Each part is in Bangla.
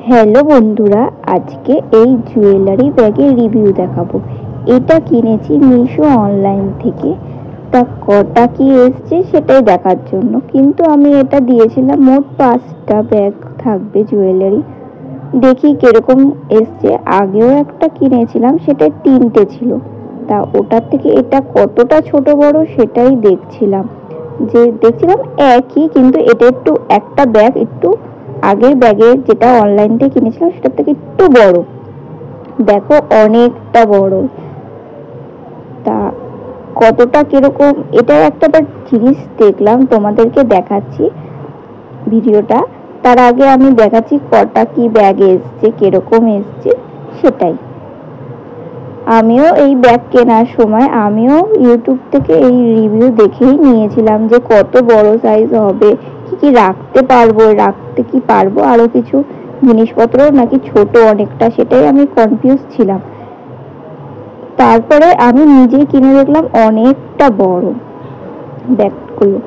হ্যালো বন্ধুরা, আজকে এই জুয়েলারি ব্যাগের রিভিউ দেখাবো। এটা কিনেছি মিশো অনলাইন থেকে। তা কটা কি এসছে সেটাই দেখার জন্য, কিন্তু আমি এটা দিয়েছিলাম মোট 5টা ব্যাগ থাকবে জুয়েলারি। দেখি কিরকম এসছে। আগেও একটা কিনেছিলাম, সেটা 3টে ছিল। তা ওটার থেকে এটা কতটা ছোট বড় সেটাই দেখছিলাম। একই, কিন্তু এটা একটু একটা ব্যাগ একটু আগের ব্যাগে যেটা অনলাইন থেকে কিনেছিলাম সেটার থেকে একটু বড়। দেখো অনেকটা বড়। তা কতটা কিরকম, এটা একটা জিনিস দেখলাম, তোমাদেরকে দেখাচ্ছি ভিডিওটা। তার আগে আমি দেখাচ্ছি কটা কি ব্যাগ এসছে, কিরকম এসছে সেটাই। আমিও এই ব্যাগ কেনার সময় আমিও ইউটিউব থেকে এই রিভিউ দেখেই নিয়েছিলাম যে কত বড় সাইজ হবে, কি কি রাখতে কি পারবো, আরো কিছু জিনিসপত্র নাকি ছোট অনেকটা, সেটাই আমি কনফিউজ ছিলাম। তারপরে আমি নিজে কিনে দেখলাম অনেকটা বড় ব্যাগগুলো।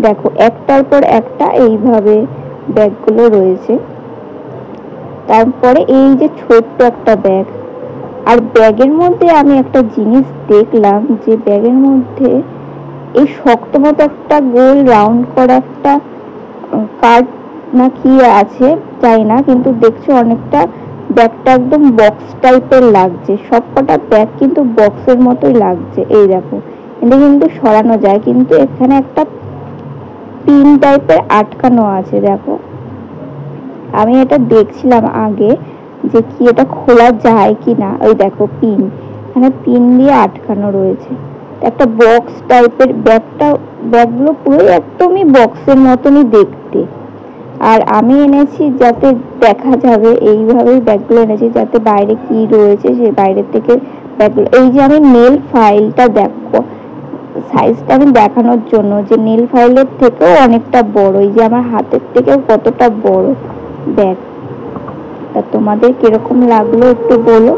দেখো একটার পর একটা এইভাবে ব্যাগগুলো রয়েছে। তারপরে এই যে ছোট্ট একটা ব্যাগ, আর ব্যাগের মধ্যে আমি একটা জিনিস দেখলাম যে ব্যাগের মধ্যে এই শক্ত মতো একটা গোল রাউন্ড করা একটা কার্ড না কি আছে জানি না, কিন্তু দেখছো অনেকটা ব্যাগটা একদম বক্স টাইপের লাগছে। সবকটা ব্যাগ কিন্তু বক্সের মতোই লাগছে। এই দেখো, এটা কিন্তু সরানো যায়, কিন্তু এখানে একটা পিন টাইপের আটকানো আছে। দেখো আমি এটা দেখছিলাম আগে যে কি এটা খোলা যায় কি না। ওই দেখো পিন, এখানে পিন দিয়ে আটকানো রয়েছে। একটা বক্স টাইপের ব্যাগগুলো পুরো একদমই বক্সের মতনই দেখতে। আর আমি এনেছি যাতে দেখা যাবে, এইভাবেই ব্যাগগুলো এনেছি যাতে বাইরে কি রয়েছে সে বাইরের থেকে ব্যাগগুলো। এই যে আমি নেল ফাইলটা, দেখো সাইজটা আমি দেখানোর জন্য যে নেল ফাইলের থেকেও অনেকটা বড়, এই যে আমার হাতের থেকেও কতটা বড় ব্যাগ। তা তোমাদের কিরকম লাগলো একটু বলো।